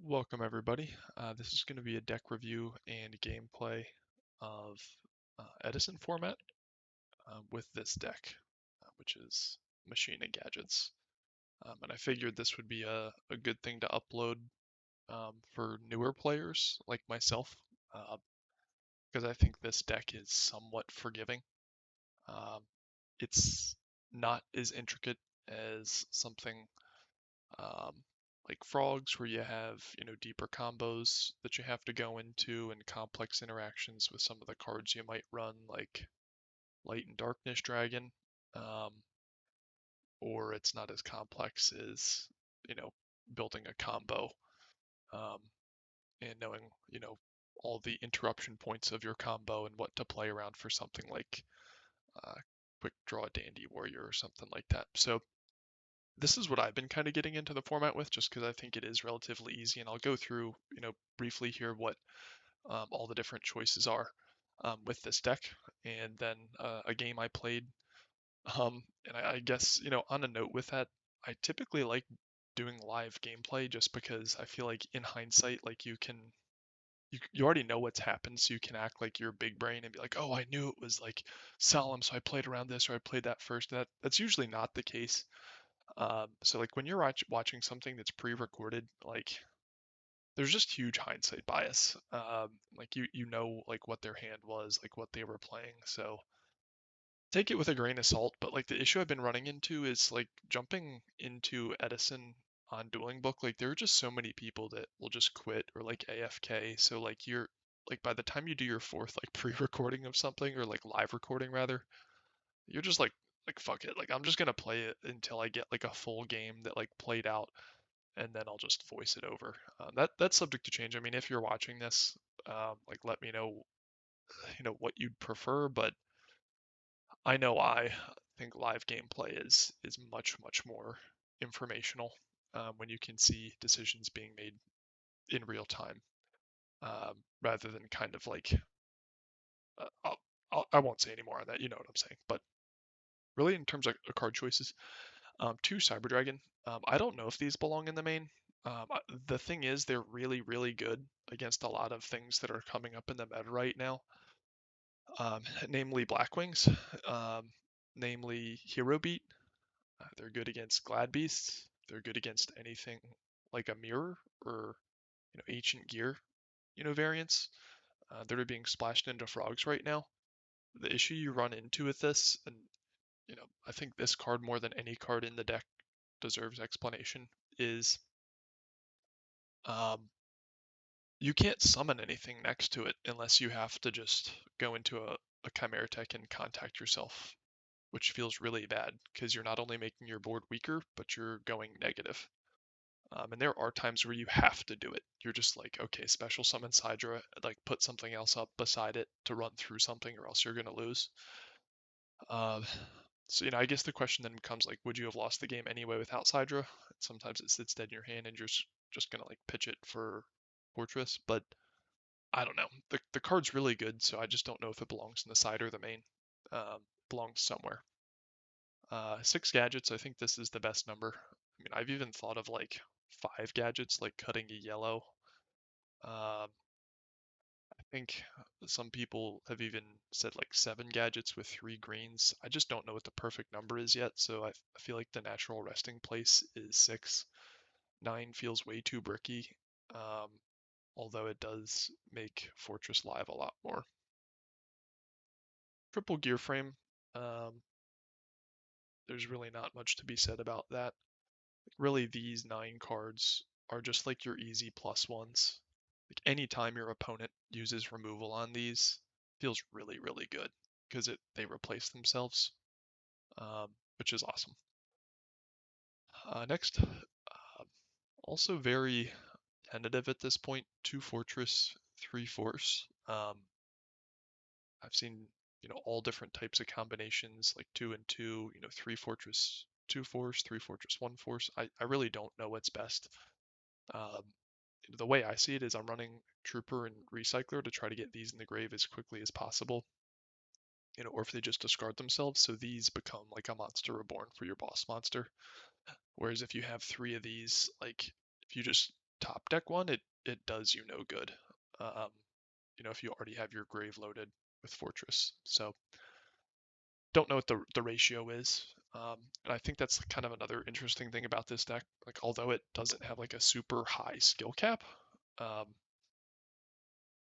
Welcome everybody. This is going to be a deck review and gameplay of Edison format with this deck, which is Machina Gadgets. And I figured this would be a good thing to upload for newer players like myself, because I think this deck is somewhat forgiving. Um, it's not as intricate as something um, like frogs where you have deeper combos that you have to go into and complex interactions with some of the cards you might run like light and darkness dragon, um, or it's not as complex as you know building a combo, um, and knowing all the interruption points of your combo and what to play around for something like uh, quick draw dandy warrior or something like that. So this is what I've been kind of getting into the format with, just because I think it is relatively easy, and I'll go through, briefly here what all the different choices are with this deck, and then a game I played. And I guess, on a note with that, I typically like doing live gameplay just because I feel like in hindsight, like you already know what's happened, so you can act like you're big brain and be like, oh, I knew it was like solemn, so I played around this or I played that first. That's usually not the case. So like when you're watching something that's pre-recorded, like there's just huge hindsight bias. Like you know like what their hand was, like what they were playing. So take it with a grain of salt. But like the issue I've been running into is like jumping into Edison on Dueling Book. Like there are just so many people that will just quit or like AFK. So like you're like by the time you do your fourth like pre-recording of something or like live recording rather, you're just like fuck it. Like I'm just gonna play it until I get like a full game that like played out, and then I'll just voice it over. That's subject to change. I mean, if you're watching this, like let me know, what you'd prefer. But I know I think live gameplay is much more informational when you can see decisions being made in real time, rather than kind of like I won't say any more on that. You know what I'm saying. But really, in terms of card choices, two Cyber Dragon. I don't know if these belong in the main. The thing is, they're really good against a lot of things that are coming up in the meta right now, namely Blackwings, um, namely Hero Beat. They're good against Glad Beasts. They're good against anything like a Mirror or Ancient Gear, variants that are being splashed into frogs right now. The issue you run into with this, and I think this card more than any card in the deck deserves explanation, is um, you can't summon anything next to it unless you have to just go into a Chimera Tech and contact yourself, which feels really bad because you're not only making your board weaker, but you're going negative. And there are times where you have to do it. You're just like, okay, special summon Sidra, like put something else up beside it to run through something, or else you're gonna lose. Uh, so I guess the question then becomes like, would you have lost the game anyway without Sidra? Sometimes it sits dead in your hand, and you're just gonna like pitch it for Fortress, but I don't know. The card's really good, so I just don't know if it belongs in the side or the main. Belongs somewhere. Six gadgets. I think this is the best number. I mean, I've even thought of like five gadgets, like cutting a yellow. Um, I think some people have even said like seven gadgets with three greens. I just don't know what the perfect number is yet, so I feel like the natural resting place is six. Nine feels way too bricky, um, although it does make Fortress Live a lot more. Triple gear frame. Um, there's really not much to be said about that. Really, these nine cards are just like your easy plus ones. Like anytime your opponent uses removal on these, feels really good because they replace themselves, which is awesome. Next, also very tentative at this point. Two fortress, three force. I've seen all different types of combinations like two and two, three fortress, two force, three fortress, one force. I really don't know what's best. Um, the way I see it is I'm running trooper and recycler to try to get these in the grave as quickly as possible, or if they just discard themselves, so these become like a monster reborn for your boss monster. Whereas if you have three of these, like if you just top deck one, it does you no good. Um, if you already have your grave loaded with Fortress. So don't know what the ratio is. And I think that's kind of another interesting thing about this deck. Like, although it doesn't have like a super high skill cap, um,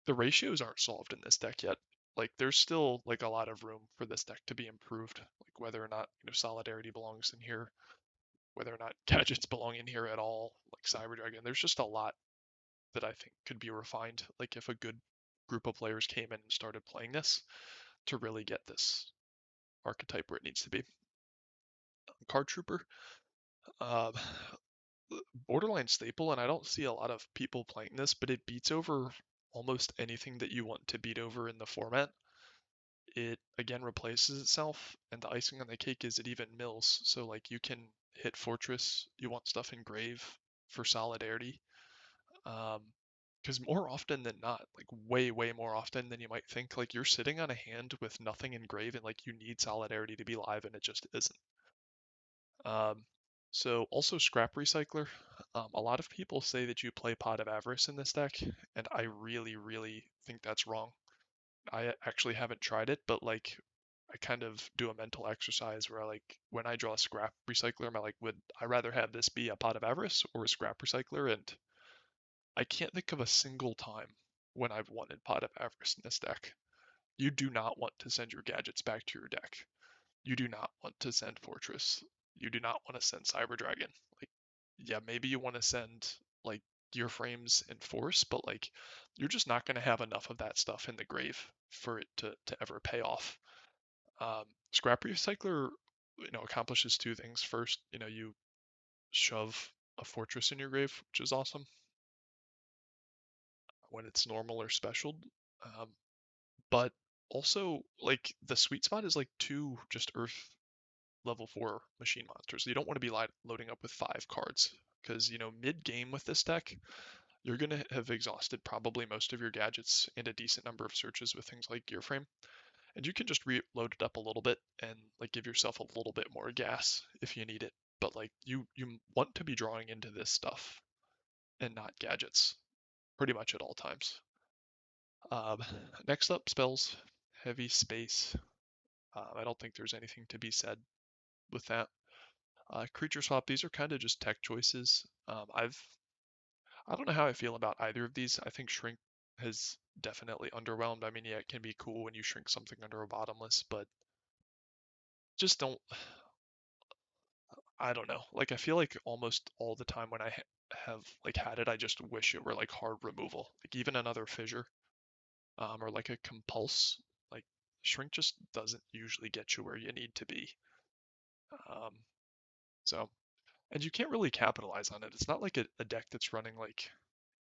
the ratios aren't solved in this deck yet. Like, there's still like a lot of room for this deck to be improved. Like whether or not Solidarity belongs in here, whether or not gadgets belong in here at all, like Cyber Dragon. There's just a lot that I think could be refined. Like if a good group of players came in and started playing this to really get this archetype where it needs to be. Card Trooper, uh, borderline staple, and I don't see a lot of people playing this, but it beats over almost anything that you want to beat over in the format. It again replaces itself, and the icing on the cake is it even mills. So like you can hit Fortress, you want stuff in Grave for Solidarity. Because more often than not, like way more often than you might think, like you're sitting on a hand with nothing in Grave and like you need Solidarity to be live and it just isn't. Um, so also Scrap Recycler. A lot of people say that you play Pot of Avarice in this deck, and I really think that's wrong. I actually haven't tried it, but like I kind of do a mental exercise where I like when I draw a Scrap Recycler, I'm like, would I rather have this be a Pot of Avarice or a Scrap Recycler? And I can't think of a single time when I've wanted Pot of Avarice in this deck. You do not want to send your gadgets back to your deck. You do not want to send Fortress. You do not want to send Cyber Dragon. Like, yeah, maybe you want to send like Gear Frames and Force, but like you're just not going to have enough of that stuff in the grave for it to ever pay off. Scrap Recycler, accomplishes two things. First, you shove a Fortress in your grave, which is awesome when it's normal or special. Um, but also, like the sweet spot is like two just Earth level 4 machine monsters. You don't want to be loading up with 5 cards because, mid game with this deck, you're going to have exhausted probably most of your gadgets and a decent number of searches with things like Gear Frame. And you can just reload it up a little bit and like give yourself a little bit more gas if you need it. But like you want to be drawing into this stuff and not gadgets pretty much at all times. Um, Next up, spells. Heavy space. I don't think there's anything to be said with that. Creature swap, these are kind of just tech choices. I don't know how I feel about either of these. I think shrink has definitely underwhelmed. I mean, yeah, it can be cool when you shrink something under a bottomless, but just don't. I don't know. Like I feel like almost all the time when I have like had it, I just wish it were like hard removal. Like even another fissure, or like a compulse. Like shrink just doesn't usually get you where you need to be. Um, so and you can't really capitalize on it. It's not like a deck that's running like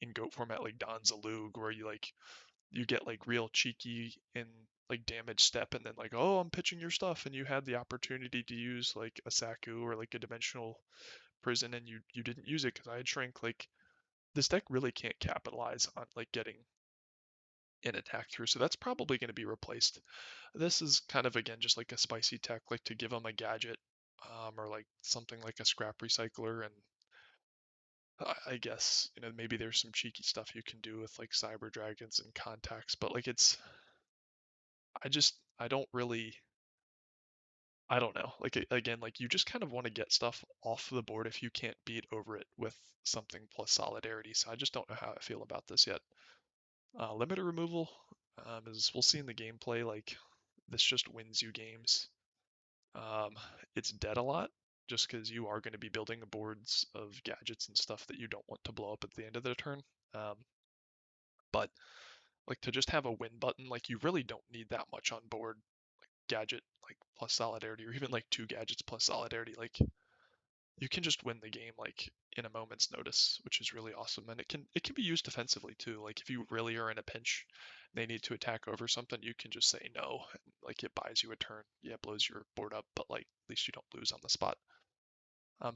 in goat format like Don Zalug where you get like real cheeky in like damage step and then like, oh, I'm pitching your stuff and you had the opportunity to use like a Saku or like a dimensional prison and you didn't use it because I had shrink. Like this deck really can't capitalize on like getting an attack through, so that's probably going to be replaced. This is kind of again just like a spicy tech, like to give them a gadget, or like something like a scrap recycler, and I guess maybe there's some cheeky stuff you can do with like cyber dragons and contacts, but like I don't really I don't know. Like again, like you just kind of want to get stuff off the board if you can't beat over it with something plus solidarity. So I just don't know how I feel about this yet. Limiter removal, as we'll see in the gameplay, like this just wins you games. Um, it's dead a lot just because you are going to be building boards of gadgets and stuff that you don't want to blow up at the end of the turn. Um, but like to just have a win button, like you really don't need that much on board. Like gadget like plus solidarity, or even like 2 gadgets plus solidarity. Like you can just win the game like in a moment's notice, which is really awesome. And it can be used defensively too. Like if you really are in a pinch, they need to attack over something, you can just say no, and like it buys you a turn. Yeah, it blows your board up, but like at least you don't lose on the spot.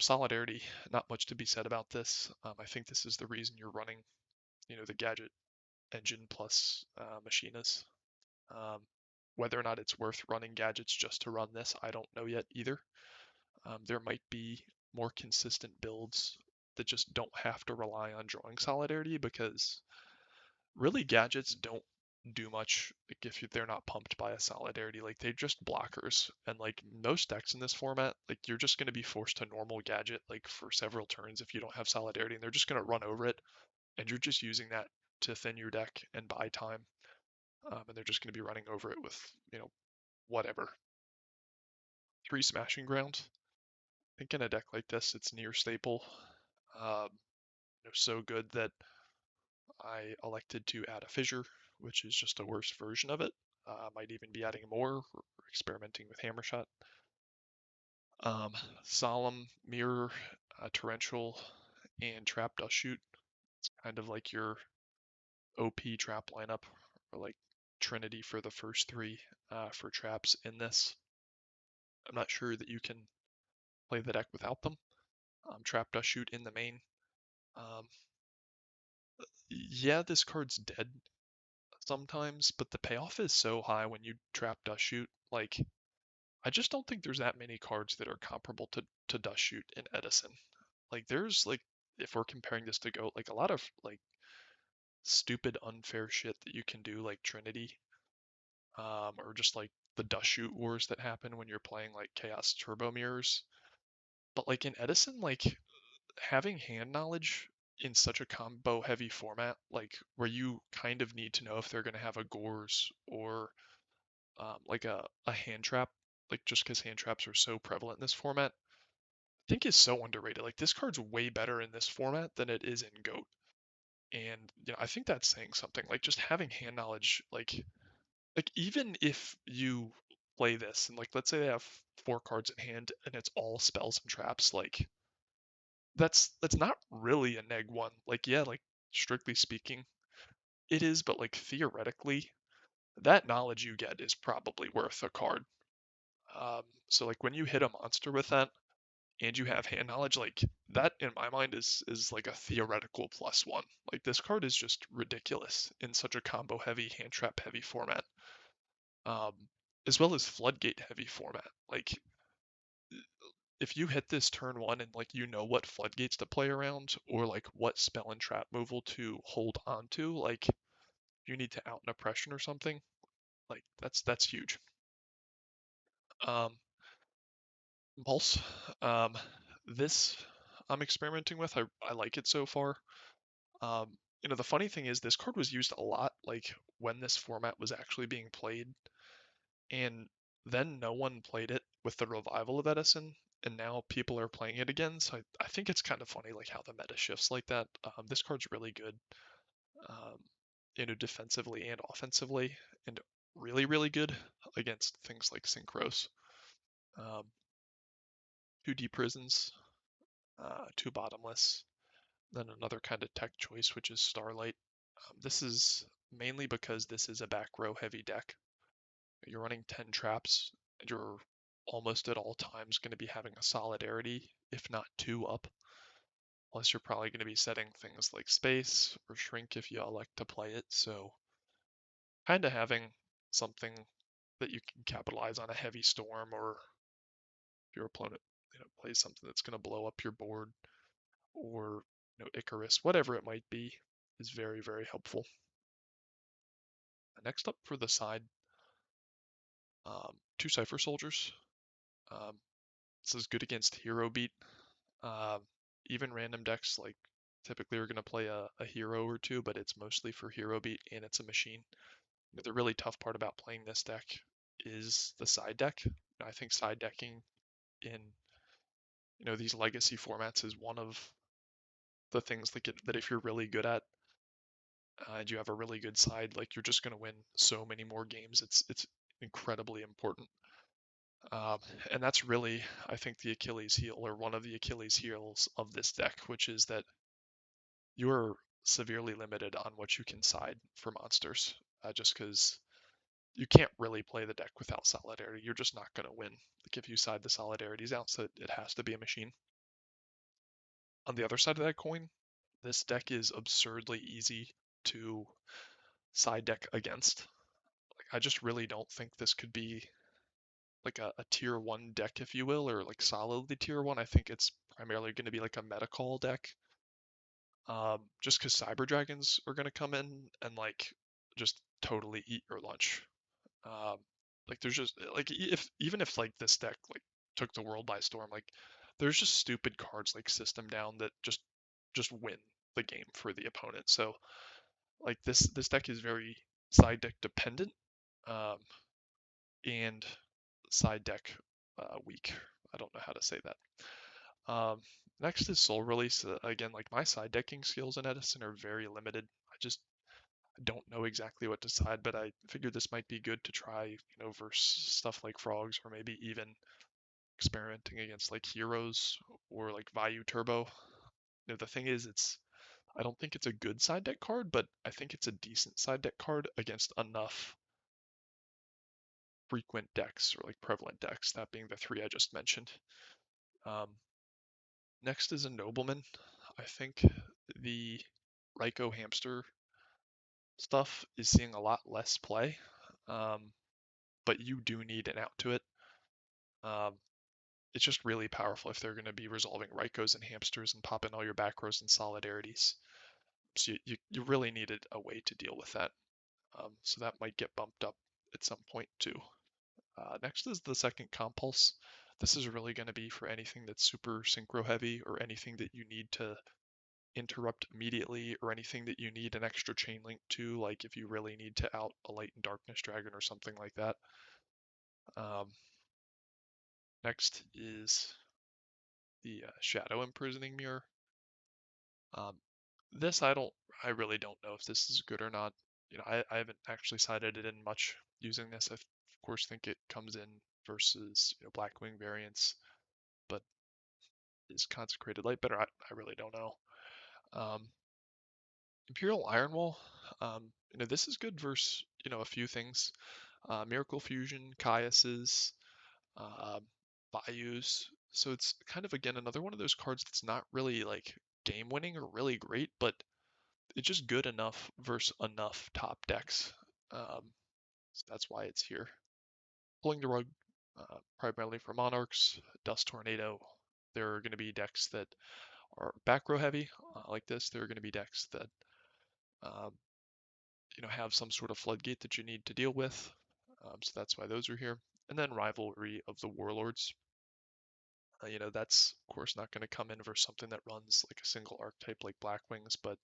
Solidarity, not much to be said about this. I think this is the reason you're running, the gadget engine plus machinas. Um, Whether or not it's worth running gadgets just to run this, I don't know yet either. There might be more consistent builds that just don't have to rely on drawing solidarity, because really gadgets don't do much like they're not pumped by a solidarity. Like they're just blockers, and like most decks in this format, like you're just going to be forced to normal gadget like for several turns if you don't have solidarity, and they're just going to run over it, and you're just using that to thin your deck and buy time. And they're just going to be running over it with whatever, 3 Smashing Ground. I think in a deck like this, it's near staple. Um, so good that I elected to add a Fissure, which is just a worse version of it. Might even be adding more, or experimenting with Hammer Shot. Solemn, Mirror, Torrential, and Trap Dust Shoot. It's kind of like your OP trap lineup, or like Trinity for the first 3 for traps in this. I'm not sure that you can play the deck without them. Trap Dust Shoot in the main. Um, yeah, this card's dead sometimes, but the payoff is so high when you trap Dust Shoot. Like, I just don't think there's that many cards that are comparable to Dust Shoot in Edison. Like, there's like, if we're comparing this to Goat, like a lot of like stupid unfair shit that you can do, like Trinity, or just like the Dust Shoot wars that happen when you're playing like Chaos Turbo Mirrors. But like in Edison, like having hand knowledge in such a combo heavy format, like where you kind of need to know if they're going to have a Gores or like a hand trap, like just because hand traps are so prevalent in this format, I think is so underrated. Like this card's way better in this format than it is in Goat. And I think that's saying something. Like just having hand knowledge, like even if you play this and like let's say they have 4 cards in hand and it's all spells and traps, like that's not really a neg 1. Like yeah, like strictly speaking, it is, but like theoretically, that knowledge you get is probably worth a card. So like when you hit a monster with that and you have hand knowledge, like that in my mind is like a theoretical +1. Like this card is just ridiculous in such a combo heavy, hand trap heavy format, um, as well as floodgate heavy format. Like if you hit this turn 1 and like what floodgates to play around or like what spell and trap removal to hold on to, like you need to out an oppression or something, like that's huge. Um, Pulse. Um, this I'm experimenting with. I like it so far. The funny thing is this card was used a lot, like when this format was actually being played, and then no one played it with the revival of Edison, and now people are playing it again. So I think it's kind of funny, like how the meta shifts like that. This card's really good, um, defensively and offensively, and really, really good against things like Synchros. Um, 2 Deep Prisons, 2 Bottomless, then another kind of tech choice, which is Starlight. This is mainly because this is a back row heavy deck. You're running 10 traps, and you're almost at all times going to be having a solidarity, if not 2 up. Plus, you're probably going to be setting things like space or shrink if you elect to play it. So, kind of having something that you can capitalize on a heavy storm, or if your opponent plays something that's going to blow up your board, or Icarus, whatever it might be, is very, very helpful. Next up for the side, 2 Cypher Soldiers. Um, this is good against Hero Beat. Um, Even random decks like typically are going to play a hero or 2, but it's mostly for Hero Beat and it's a machine. The really tough part about playing this deck is the side deck. I think side decking in these legacy formats is one of the things that if you're really good at, and you have a really good side, like you're just going to win so many more games. It's incredibly important. Um, and that's really, I think, the Achilles heel, or one of the Achilles heels of this deck, which is that you are severely limited on what you can side for monsters, just because you can't really play the deck without solidarity. You're just not going to win. Like if you side the solidarities out, so it has to be a machine. On the other side of that coin, this deck is absurdly easy to side deck against. Like I just really don't think this could be like a tier 1 deck, if you will, or like solidly tier 1. I think it's primarily going to be like a meta call deck, just because Cyber Dragons are gonna come in and like just totally eat your lunch. Um, like there's just like if even if like this deck like took the world by storm, like there's just stupid cards like System Down that just win the game for the opponent. So like this deck is very side deck dependent, um, and side deck weak. I don't know how to say that. Next is Soul Release. Again, like my side decking skills in Edison are very limited. I just don't know exactly what to decide, but I figured this might be good to try, versus stuff like frogs, or maybe even experimenting against like heroes or like Vayu Turbo. The thing is, I don't think it's a good side deck card, but I think it's a decent side deck card against enough frequent decks or like prevalent decks, that being the three I just mentioned. Um, Next is a Nobleman. I think the Raiko Hamster stuff is seeing a lot less play, um, but you do need an out to it. Um, it's just really powerful if they're going to be resolving Raikos and Hamsters and popping all your back rows and solidarities. So you really needed a way to deal with that. So that might get bumped up at some point too. Next is the second Compulse. This is really going to be for anything that's super synchro heavy, or anything that you need to interrupt immediately, or anything that you need an extra chain link to, like if you really need to out a Light and Darkness Dragon or something like that. Um, Next is the Shadow Imprisoning Mirror. Um, this I really don't know if this is good or not. I haven't actually sided it in much using this. I of course think it comes in versus Blackwing variants, but is Consecrated Light better? I really don't know. Um, Imperial Ironwall, this is good versus a few things. Miracle Fusion, Caius's, uh, Bayous. So it's kind of again another one of those cards that's not really like game winning or really great, but it's just good enough versus enough top decks. So that's why it's here. Pulling the rug, primarily for Monarchs, Dust Tornado. There are going to be decks that are back row heavy, like this. There are going to be decks that um, have some sort of floodgate that you need to deal with. So that's why those are here. And then Rivalry of the Warlords. That's of course not going to come in versus something that runs like a single archetype like Blackwings, but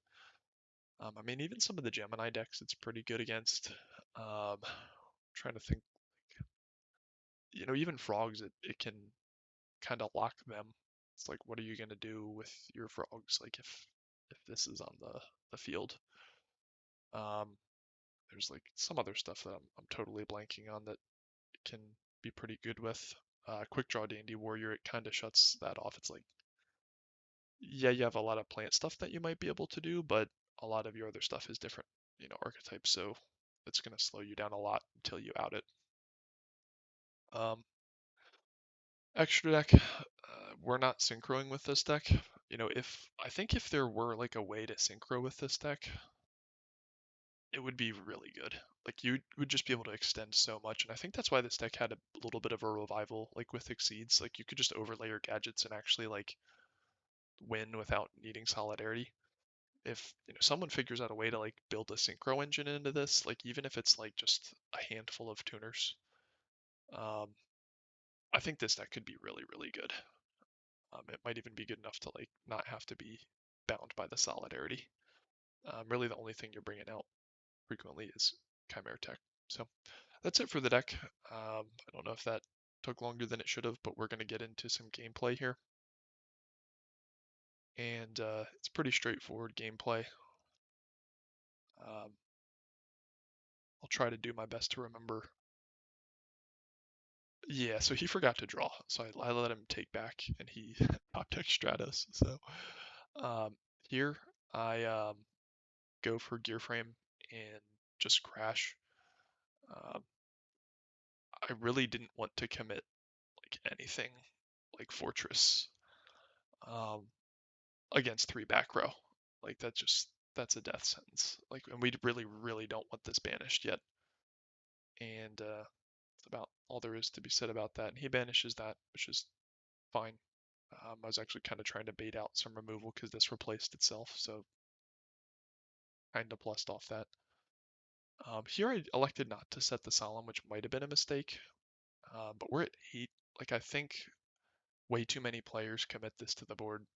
I mean, even some of the Gemini decks, it's pretty good against. Trying to think, even frogs, it can kind of lock them. It's like, what are you gonna do with your frogs? Like if this is on the field. Um, there's like some other stuff that I'm totally blanking on that can be pretty good with. Quick Draw Dandy Warrior, it kind of shuts that off. It's like, yeah, you have a lot of plant stuff that you might be able to do, but a lot of your other stuff is different, archetypes, so it's going to slow you down a lot until you out it. Extra deck, we're not synchroing with this deck. I think if there were like a way to synchro with this deck, it would be really good. Like you would just be able to extend so much, and I think that's why this deck had a little bit of a revival, like with Exceeds. Like you could just overlay your gadgets and actually like win without needing solidarity. If someone figures out a way to like build a synchro engine into this, like even if it's like just a handful of tuners, um, I think this deck could be really, really good. It might even be good enough to like not have to be bound by the solidarity. Really, the only thing you're bringing out frequently is Chimera Tech. So that's it for the deck. I don't know if that took longer than it should have, but we're going to get into some gameplay here. And it's pretty straightforward gameplay. Um, I'll try to do my best to remember. Yeah, so he forgot to draw, so I let him take back, and he top deck Stratos. So here I go for Gear Frame and just crash. Um, I really didn't want to commit like anything like Fortress um, against 3 back row. Like that's a death sentence. Like, and we really, really don't want this banished yet. And that's about all there is to be said about that. And he banishes that, which is fine. I was actually kind of trying to bait out some removal because this replaced itself, so kind of blessed off that. Here I elected not to set the solemn, which might have been a mistake, but we're at 8. Like, I think way too many players commit this to the board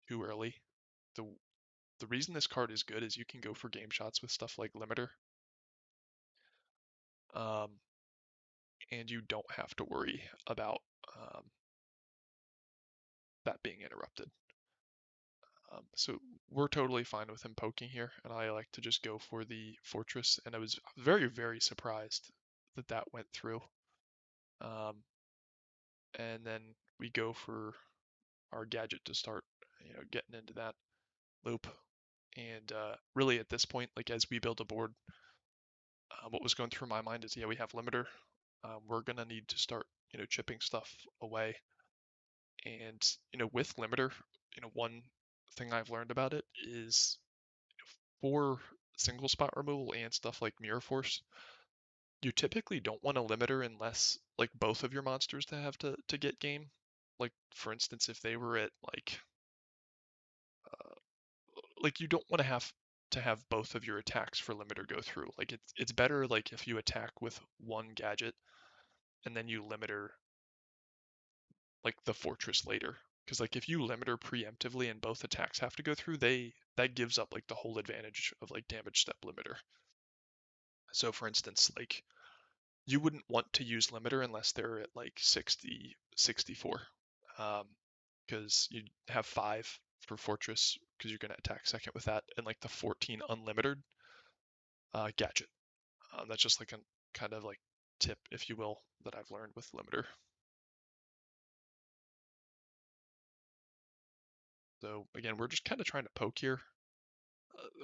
too early. The the reason this card is good is you can go for game shots with stuff like limiter, um, and you don't have to worry about um, that being interrupted. So we're totally fine with him poking here, and I like to just go for the fortress, and I was very, very surprised that that went through. And then we go for our gadget to start, getting into that loop. And really at this point, like as we build a board, what was going through my mind is, yeah, we have limiter. We're gonna need to start, chipping stuff away. And with limiter, one thing I've learned about it is for single spot removal and stuff like mirror force, you typically don't want a limiter unless like both of your monsters to have to get game. Like for instance, if they were at like you don't want to have both of your attacks for limiter go through. Like it's better like if you attack with one gadget and then you limiter like the fortress later. Because like if you limiter preemptively and both attacks have to go through, that gives up like the whole advantage of like damage step limiter. So for instance, like you wouldn't want to use limiter unless they're at like 60, 64. Because you have 5 for fortress because you're going to attack second with that, and like the 14 unlimited gadget. That's just like a kind of like tip, if you will, that I've learned with limiter. So again, we're just kind of trying to poke here.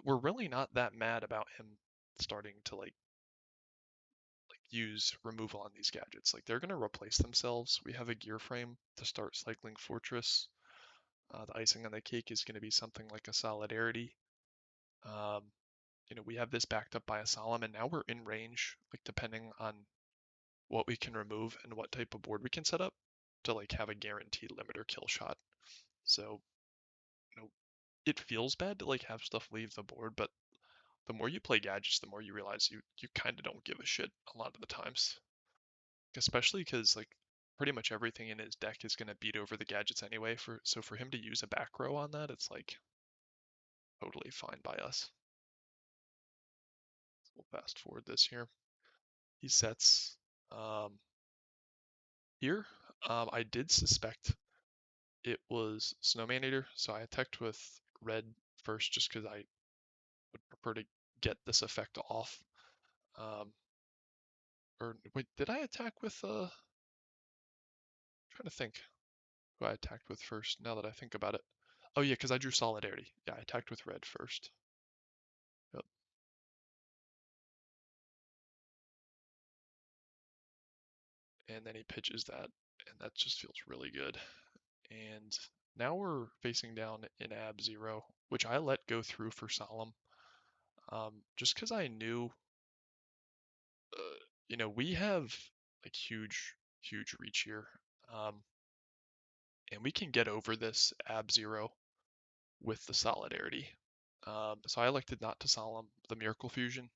We're really not that mad about him starting to like use removal on these gadgets. Like they're gonna replace themselves. We have a gear frame to start cycling fortress. The icing on the cake is gonna be something like a solidarity. Um, we have this backed up by a solemn, and now we're in range. Like depending on what we can remove and what type of board we can set up to like have a guaranteed limiter kill shot. So, you know, it feels bad to like have stuff leave the board, but the more you play gadgets, the more you realize you kind of don't give a shit a lot of the times. Especially because like pretty much everything in his deck is going to beat over the gadgets anyway. For him to use a back row on that, it's like totally fine by us. We'll fast forward this here. He sets um, here. I did suspect it was Snowman Eater, so I attacked with red first just because I would prefer to get this effect off. Um, or wait, did I attack with trying to think who I attacked with first now that I think about it. Oh yeah, because I drew Solidarity. Yeah, I attacked with red first. Yep. And then he pitches that, and that just feels really good. And now we're facing down in Ab Zero, which I let go through for Solemn, just because I knew, we have like huge reach here, um, and we can get over this Ab Zero with the Solidarity. So I elected not to Solemn the Miracle Fusion.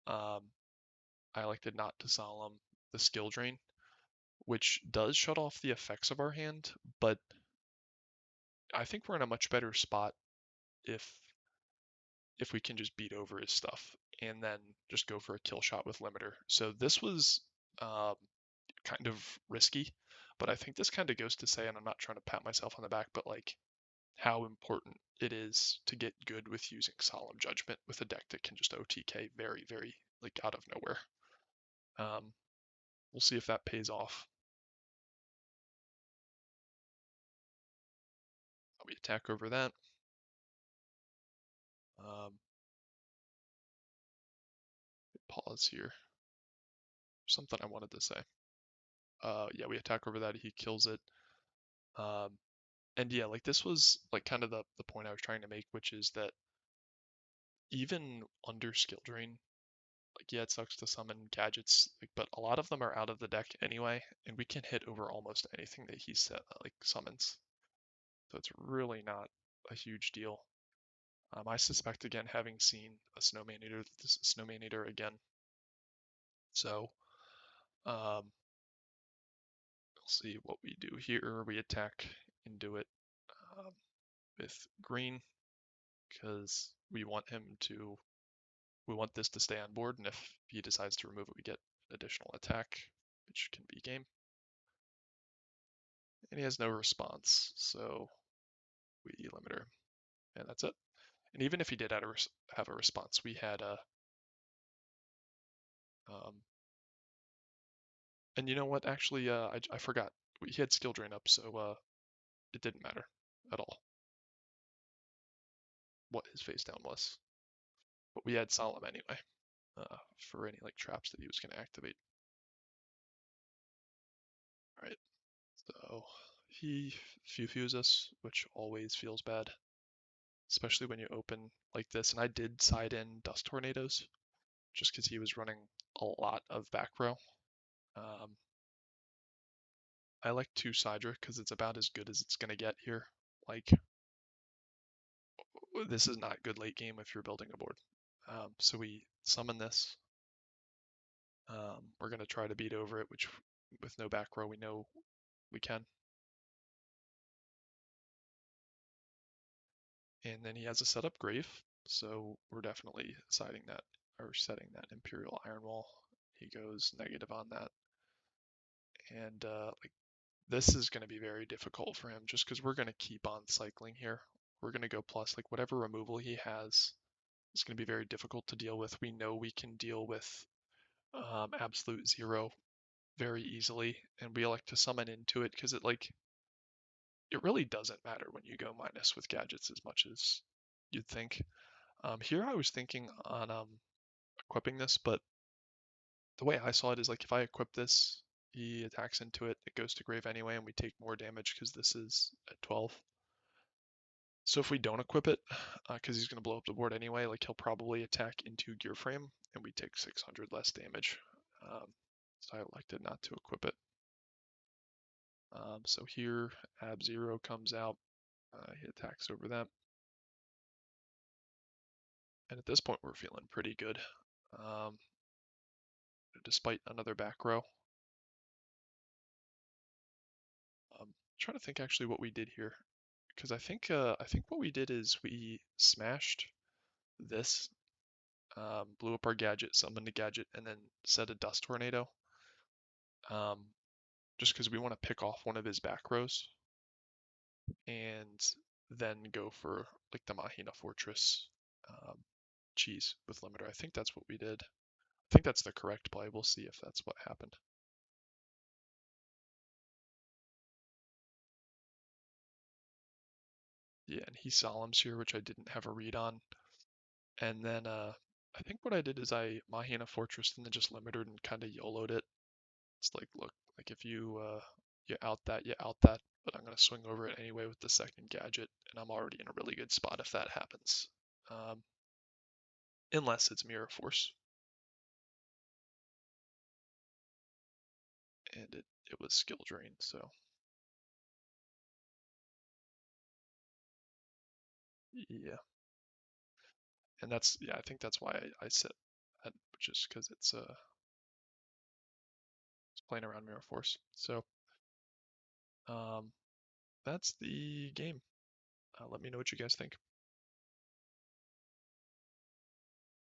Um, I elected not to Solemn the Skill Drain, which does shut off the effects of our hand, but I think we're in a much better spot if we can just beat over his stuff and then just go for a kill shot with limiter. So this was um, kind of risky, but I think this kind of goes to say, and I'm not trying to pat myself on the back, but like how important it is to get good with using Solemn Judgment with a deck that can just OTK very, very like out of nowhere. We'll see if that pays off. We attack over that. Um, pause here. Something I wanted to say. Yeah, we attack over that. He kills it. Um, and yeah, like this was like kind of the point I was trying to make, which is that even under skill drain, like yeah, it sucks to summon gadgets, like, but a lot of them are out of the deck anyway, and we can hit over almost anything that he set like summons. So it's really not a huge deal. I suspect, again, having seen a snowman eater, this is snowman eater again. So we'll see what we do here. We attack into it um, with green because we want this to stay on board, and if he decides to remove it, we get an additional attack, which can be game. And he has no response, so we limit her, and that's it. And even if he did have a response, we had a um, and you know what? Actually, I forgot. He had skill drain up, so it didn't matter at all what his face down was. But we had Solemn anyway for any like traps that he was going to activate. All right, so he few us, which always feels bad, especially when you open like this. And I did side in Dust Tornadoes just because he was running a lot of back row. I like 2 Sidra because it's about as good as it's going to get here. Like, this is not good late game if you're building a board. So we summon this. We're going to try to beat over it, which with no back row we know we can. And then he has a setup grave, so we're definitely setting that Imperial Iron Wall. He goes negative on that. And like this is going to be very difficult for him just because we're going to keep on cycling here. We're going to go plus, like whatever removal he has is going to be very difficult to deal with. We know we can deal with absolute zero very easily, and we like to summon into it because it really doesn't matter when you go minus with gadgets as much as you'd think. Here I was thinking on equipping this, but the way I saw it is like if I equip this, he attacks into it, it goes to grave anyway, and we take more damage because this is at 12. So if we don't equip it, because he's going to blow up the board anyway, like he'll probably attack into gear frame, and we take 600 less damage. So I elected not to equip it. So here, Ab Zero comes out, he attacks over them. And at this point, we're feeling pretty good. Despite another back row. Trying to think actually what we did here, because I think what we did is we smashed this, blew up our gadget, summoned a gadget, and then set a dust tornado. Just because we want to pick off one of his back rows, and then go for like the Mahina Fortress cheese with limiter. I think that's what we did. I think that's the correct play. We'll see if that's what happened. Yeah, and he solemns here, which I didn't have a read on. And then I think what I did is I Mahina Fortress and then just limitered and kind of YOLO'd it. It's like, look, like if you you out that, but I'm gonna swing over it anyway with the second gadget, and I'm already in a really good spot if that happens. Unless it's Mirror Force. And it was skill drain, so yeah. And that's I think that's why I set that, just because it's playing around Mirror Force. So that's the game. Let me know what you guys think.